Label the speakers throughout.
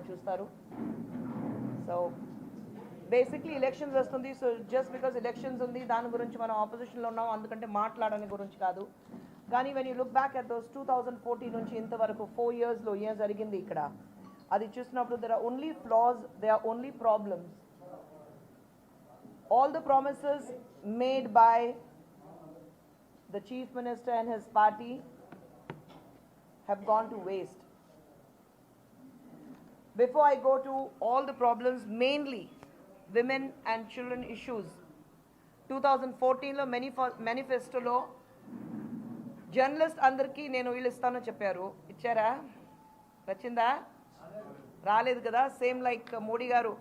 Speaker 1: చూస్తారు. So basically elections వస్తుంది. So just because elections ఉంది దాని గురించి మనం ఆపోజిషన్లో ఉన్నాం అందుకంటే మాట్లాడని గురించి కాదు. కానీ when you look back at those 2014 నుంచి ఇంతవరకు 4 yearsలో ఏం జరిగింది ఇక్కడ అది చూసినప్పుడు there are only flaws, there are only problems. All the promises made by the Chief Minister and his party have gone to waste. Before I go to all the problems, mainly women and children issues, 2014లో మేనిఫెస్టోలో journalist అందరికీ నేను వీళ్ళు ఇస్తానని చెప్పారు. ఇచ్చారా? వచ్చిందా? రాలేదు కదా. సేమ్ లైక్ మోడీ గారు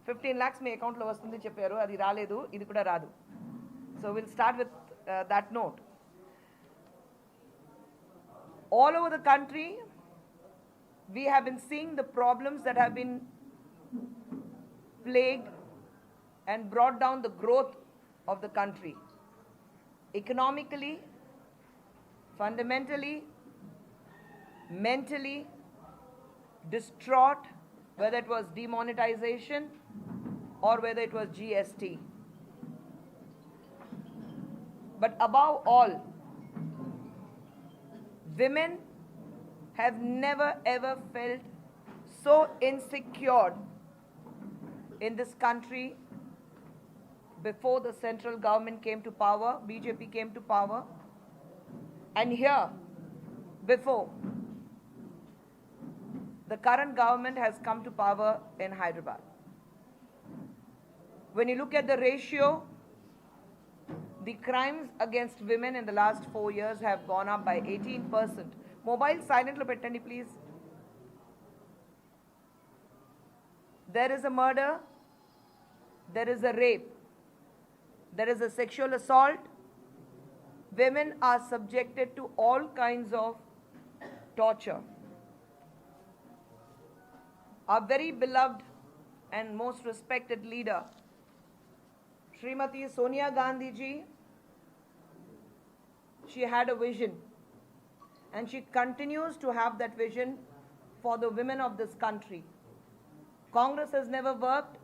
Speaker 1: 15 lakhs మీ అకౌంట్లో వస్తుంది చెప్పారు, అది రాలేదు, ఇది కూడా రాదు. So will start with that note. All over the country we have been seeing the problems that have been plagued and brought down the growth of the country. Economically, fundamentally, mentally, distraught, whether it was demonetization or whether it was GST. But above all, women have never ever felt so insecure in this country before the central government came to power, BJP came to power, and here before the current government has come to power in Hyderabad. When you look at the ratio, the crimes against women in the last 4 years have gone up by 18%. Mobile silent lo pettandi please. There is a murder, there is a rape, there is a sexual assault. Women are subjected to all kinds of torture. Our very beloved and most respected leader, Srimati Sonia Gandhi ji, she had a vision and she continues to have that vision for the women of this country. Congress has never worked.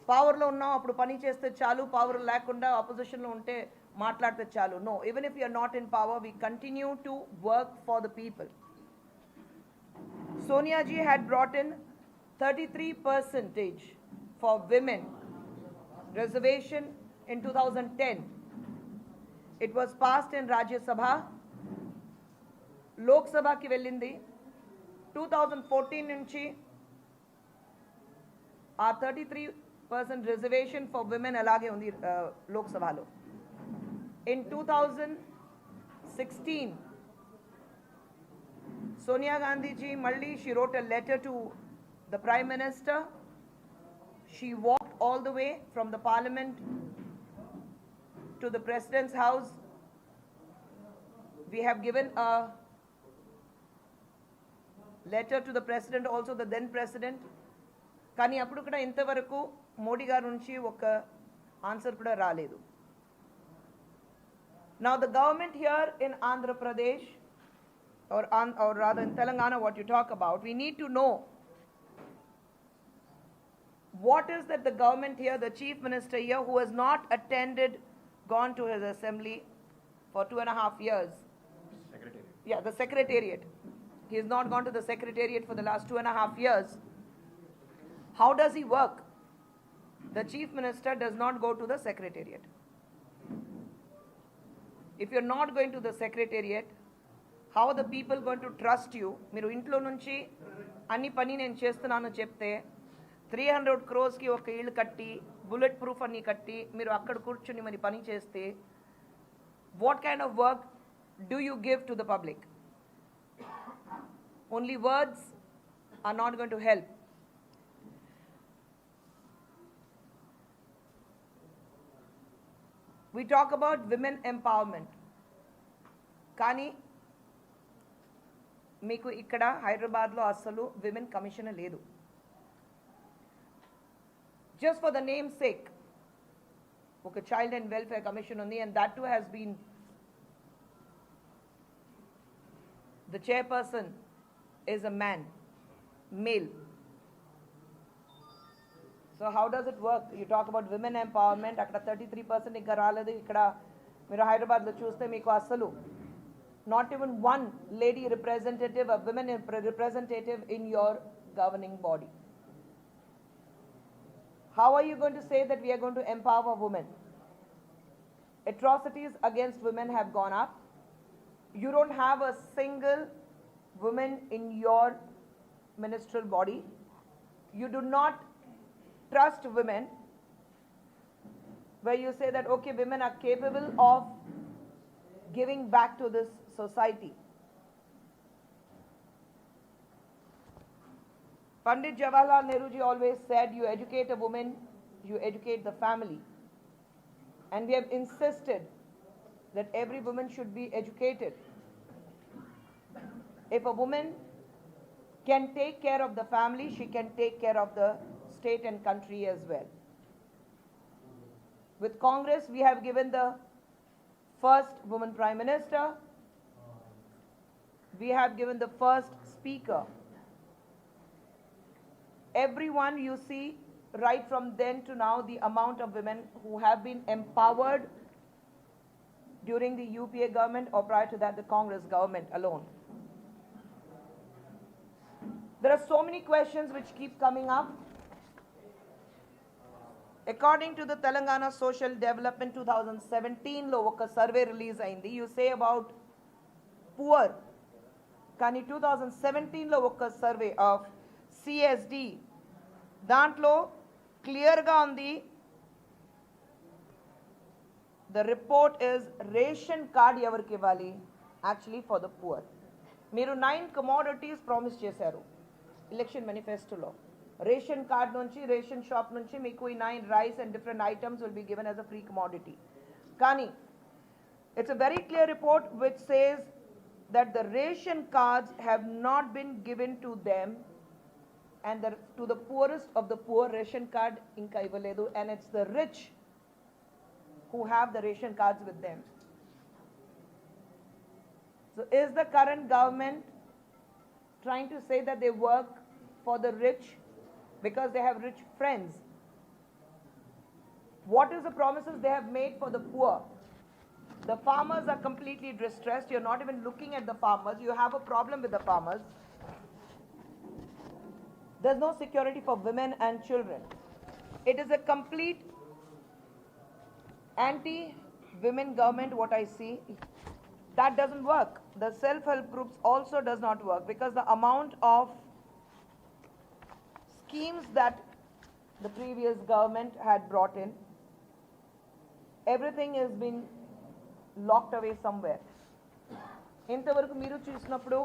Speaker 1: పవర్లో ఉన్నాం అప్పుడు పని చేస్తే చాలు, power లేకుండా ఆపోజిషన్లో ఉంటే మాట్లాడితే చాలు. No, even if you're not in power we continue to work for the people. Sonia ji had brought in 33% for women reservation in 2010. It was passed in Rajya Sabha. Lok Sabha ki vellindi. 2014 nunchi ఆ 33% reservation for women అలాగే ఉంది లోక్ సభలో. In 2016 Sonia Gandhi ji malli she wrote a letter to the Prime Minister. She walked all the way from the Parliament to the President's house. We have given a letter to the President, also the then President. కానీ అప్పుడు కూడా ఇంతవరకు మోడీ గారి నుంచి ఒక answer కూడా రాలేదు. Now the government here in Andhra Pradesh or rather in Telangana, what you talk about, we need to know what is that the government here, the Chief Minister here, who has not gone to his assembly for 2.5 years.
Speaker 2: Secretariat.
Speaker 1: Yeah, the Secretariat. He has not gone to the Secretariat for the last 2.5 years. How does he work? The Chief Minister does not go to the Secretariat. If you're not going to the Secretariat, how are the people going to trust you? మీరు ఇంట్లో నుంచి అన్ని పని నేను చేస్తున్నాను చెప్తే 300 crores ఒక ఇల్లు కట్టి బుల్లెట్ ప్రూఫ్ అన్ని కట్టి మీరు అక్కడ కూర్చుని మరి పని చేస్తే what kind of work do you give to the public? Only words are not going to help. We talk about women empowerment. కానీ మీకు ఇక్కడ హైదరాబాద్లో అస్సలు విమెన్ కమిషన్ లేదు. Just for the name sake ఒక చైల్డ్ అండ్ వెల్ఫేర్ కమిషన్ ఉంది, and that too has been the chairperson is a man. male. So how does it work? You talk about women empowerment, అక్కడ 33% ఇంకా రాలేదు. ఇక్కడ మీరు హైదరాబాద్లో చూస్తే మీకు అసలు not even one lady representative, a women representative in your governing body. How are you going to say that we are going to empower women? Atrocities against women have gone up. You don't have a single woman in your ministerial body. You do not trust women, where you say that, okay, women are capable of giving back to this society. Pandit Jawaharlal Nehru ji always said, you educate a woman, you educate the family. And we have insisted that every woman should be educated. If a woman can take care of the family, she can take care of the state and country as well. With Congress, we have given the first woman Prime Minister. We have given the first Speaker. Everyone you see, right from then to now, the amount of women who have been empowered during the UPA government or prior to that the Congress government alone. There are so many questions which keep coming up. According to the Telangana Social Development 2017 lo oka survey release ayindi, you say about poor. Kani 2017 lo oka survey of CSD దాంట్లో క్లియర్గా ఉంది. The report is ration card ఎవరికి ఇవ్వాలి? Actually for the poor. మీరు 9 commodities promise చేశారు election మేనిఫెస్టోలో. Ration card నుంచి, ration shop నుంచి మీకు ఈ 9 rice and different items will be given as a free commodity. కానీ it's a very clear report which says that the ration cards have not been given to them, and to the poorest of the poor ration card inka ivaledu, and it's the rich who have the ration cards with them. So is the current government trying to say that they work for the rich because they have rich friends? What is the promises they have made for the poor? The farmers are completely distressed. You're not even looking at the farmers. You have a problem with the farmers. There's no security for women and children. It is a complete anti-women government, what I see. That doesn't work. The self-help groups also does not work, because the amount of schemes that the previous government had brought in, everything has been locked away somewhere. ఇంతవరకు మీరు చూసినప్పుడు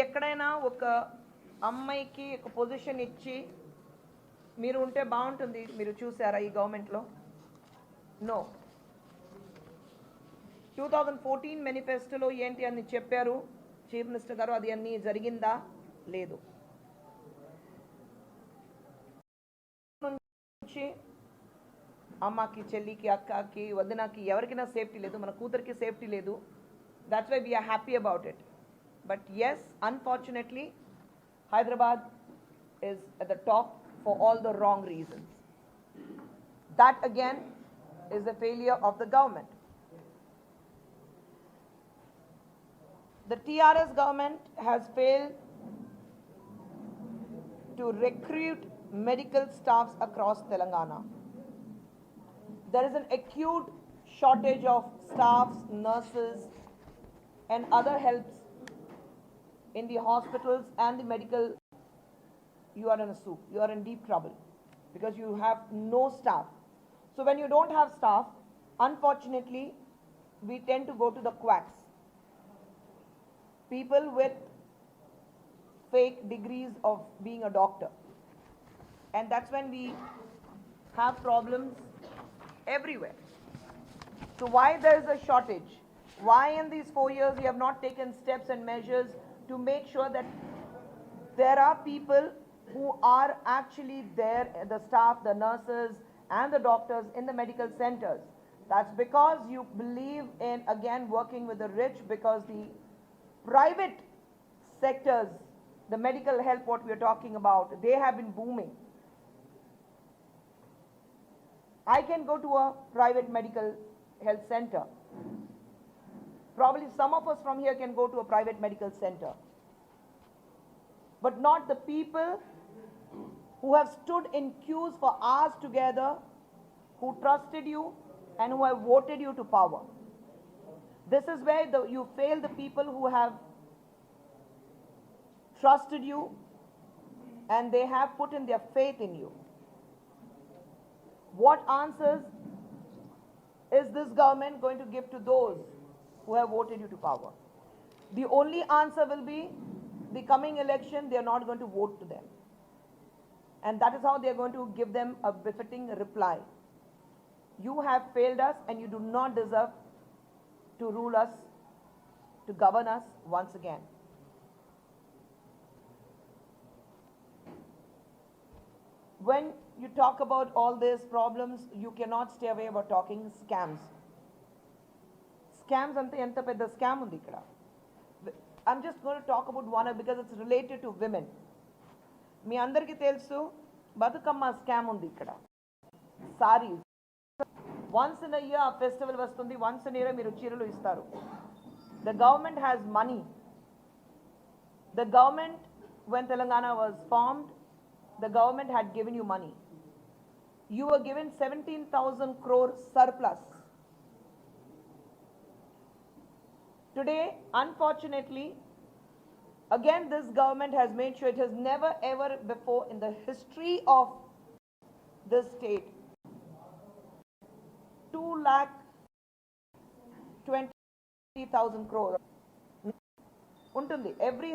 Speaker 1: ఎక్కడైనా ఒక అమ్మాయికి ఒక position ఇచ్చి మీరు ఉంటే బాగుంటుంది మీరు చూసారా ఈ గవర్నమెంట్లో? నో. 2014 మేనిఫెస్టోలో ఏంటి అని చెప్పారు చీఫ్ మినిస్టర్ గారు, అది అన్నీ జరిగిందా? లేదు. నుంచి అమ్మకి, చెల్లికి, అక్కకి, వదినకి ఎవరికైనా సేఫ్టీ లేదు, మన కూతురికి సేఫ్టీ లేదు. That's why we're happy about it. But yes, unfortunately Hyderabad is at the top for all the wrong reasons. That again is the failure of the government. The TRS government has failed to recruit medical staffs across Telangana. There is an acute shortage of staffs, nurses, and other helps in the hospitals and the medical. You are in a soup. You are in deep trouble because you have no staff. So when you don't have staff, unfortunately, we tend to go to the quacks. People with fake degrees of being a doctor. And that's when we have problems everywhere. So why there is a shortage? Why in these 4 years you have not taken steps and measures to make sure that there are people who are actually there, the staff, the nurses and the doctors in the medical centers? That's because you believe in, again, working with the rich, because the private sectors the medical help, what we are talking about, they have been booming. I can go to a private medical health center. Probably some of us from here can go to a private medical center. But not the people who have stood in queues for hours together, who trusted you and who have voted you to power. This is where you fail the people who have trusted you and they have put in their faith in you. What answers is this government going to give to those who have voted you to power? The only answer will be the coming election, they are not going to vote to them. And that is how they are going to give them a befitting reply. You have failed us and you do not deserve to rule us, to govern us once again. When you talk about all these problems, you cannot stay away about talking scams. Scams ante enta pedda scam undi ikkada. I'm just going to talk about one because it's related to women. మీ అందరికీ తెలుసు Bathukamma scam ఉంది ఇక్కడ. Saris once in a year ఆ festival వస్తుంది, once in year మీరు చీరలు ఇస్తారు. The government has money. The government, when Telangana was formed, the government had given you money. You were given 17,000 crore surplus. Today, unfortunately, again this government has made sure it has never ever before in the history of this state 2,20,000 crore untundi every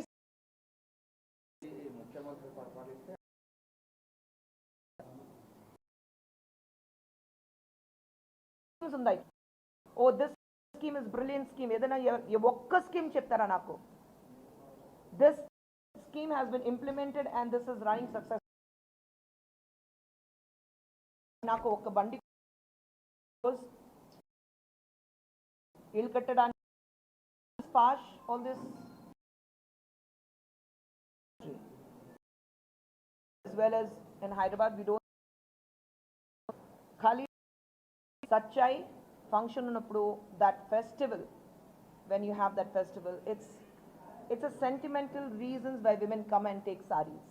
Speaker 1: oh this scheme is brilliant scheme edana okka scheme cheptara naku. This scheme has been implemented and this is running successfully. నాకు ఒక బండి ఇల్లు కట్టడానికి Sparsh, all this as well as in Hyderabad we don't khali Sachai function ఉన్నప్పుడు that festival, when you have that festival, it's a sentimental reasons why women come and take sarees.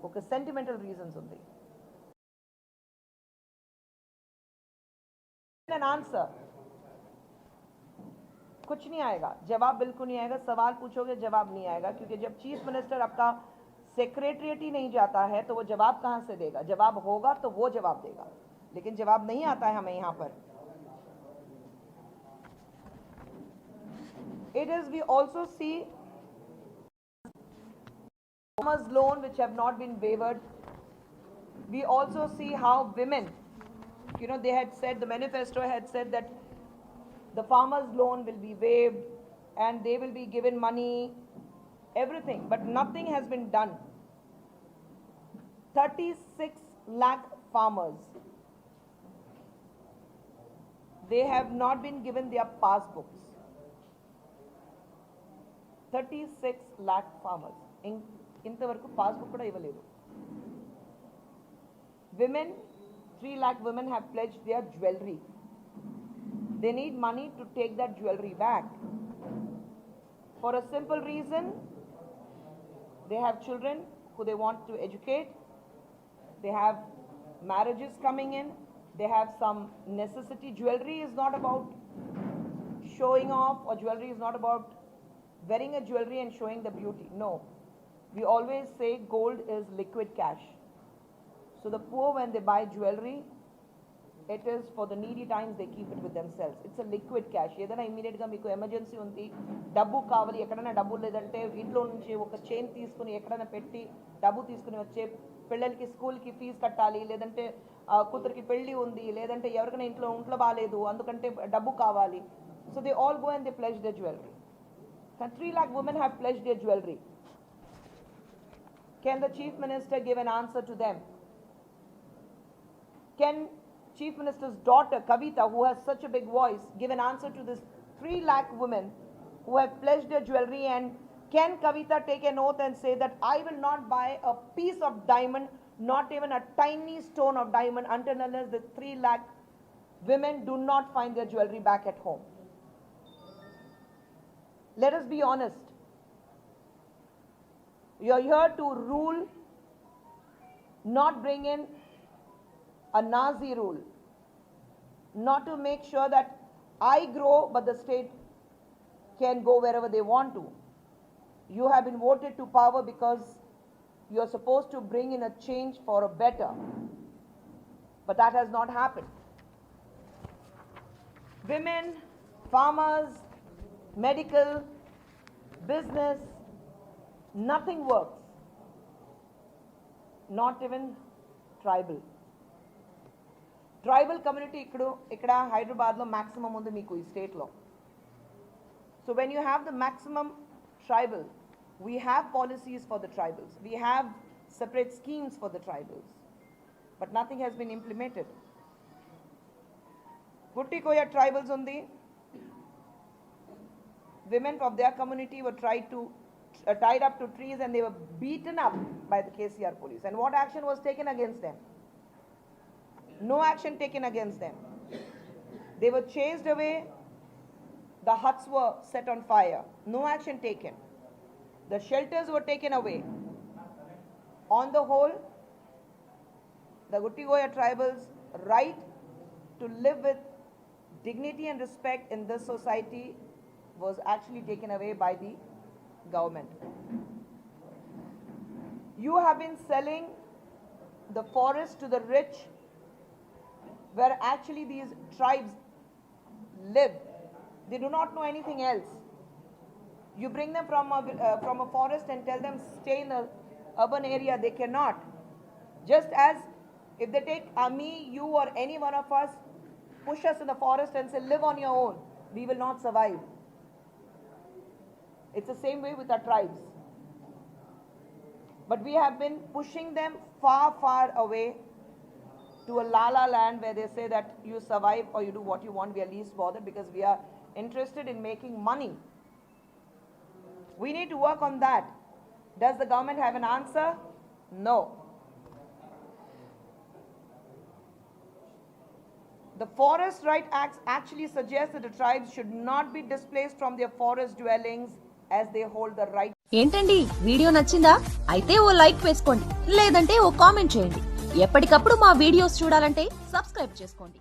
Speaker 1: Okay, sentimental reasons only. An answer कुछ नहीं आएगा, जवाब बिल्कुल नहीं आएगा. सवाल पूछोगे जवाब नहीं आएगा, क्योंकि जब चीफ मिनिस्टर आपका सेक्रेटरिएट ही नहीं जाता है तो वो जवाब कहां से देगा? जवाब होगा तो वो जवाब देगा, लेकिन जवाब नहीं आता है हमें यहां पर. It is, we also see farmers loan which have not been waived. We also see how women, they had said, the manifesto had said that the farmers loan will be waived and they will be given money, everything, but nothing has been done. 36 lakh farmers, they have not been given their passbooks. 36 lakh farmers ఇంతవరకు passbook కూడా ఇవ్వలేదు. Women, 3 lakh women have pledged their jewelry. They need money to take that jewelry back. For a simple reason, they have children who they want to educate. They have marriages coming in. They have some necessity. Jewelry is not about showing off, or jewelry is not about wearing a jewelry and showing the beauty. No. We always say gold is liquid cash. So the poor, when they buy jewelry, it is for the needy times, they keep it with themselves. It's a liquid cash. ఏదైనా immediate గా మీకు emergency ఉంది, డబ్బు కావాలి, ఎక్కడైనా డబ్బు లేదంటే ఇంట్లో నుంచి ఒక చైన్ తీసుకుని ఎక్కడైనా పెట్టి డబ్బు తీసుకుని వచ్చే, పిల్లలకి స్కూల్కి ఫీజు కట్టాలి, లేదంటే కూతురికి పెళ్లి ఉంది, లేదంటే ఎవరికైనా ఇంట్లో బాగాలేదు అందుకంటే డబ్బు కావాలి. So they all go and they pledge their jewelry. 3 lakh women have pledged their jewelry. Can the Chief Minister give an answer to them? Can Chief Minister's daughter, Kavita, who has such a big voice, give an answer to this 3 lakh women who have pledged their jewelry and Can Kavita take an oath and say that I will not buy a piece of diamond, not even a tiny stone of diamond, until unless the 3 lakh women do not find their jewelry back at home? Let us be honest. You are here to rule, not bring in a Nazi rule, not to make sure that I grow but the state can go wherever they want to. You have been voted to power because you are supposed to bring in a change for a better, but that has not happened. Women, farmers, medical, business, nothing works. Not even tribal. Tribal community ikkada Hyderabad lo maximum undi meeku ee state lo. So when you have the maximum tribal, we have policies for the tribals. We have separate schemes for the tribals. But nothing has been implemented. Guttikoya tribals undi. Women of their community were tied up to trees and they were beaten up by the KCR police. And what action was taken against them? No action taken against them. They were chased away. The huts were set on fire. No action taken. The shelters were taken away. On the whole, the Guttikoya tribals' right to live with dignity and respect in this society was actually taken away by the government. You have been selling the forest to the rich, where actually these tribes live. They do not know anything else. You bring them from a forest and tell them stay in the urban area. They cannot. Just as if they take me, you or any one of us, push us in the forest and say live on your own, we will not survive. It's the same way with our tribes. But we have been pushing them far, far away to a la-la land where they say that you survive or you do what you want. We are least bothered because we are interested in making money. We need to work on that. Does the government have an answer? No. The Forest Right Act actually suggests that the tribes should not be displaced from their forest dwellings as they hold the right.
Speaker 2: ఏంటండి video నచ్చిందా? అయితే ఓ like వేసుకోండి, లేదంటే ఓ comment చేయండి. ఎప్పటికప్పుడు మా videos చూడాలంటే subscribe చేసుకోండి.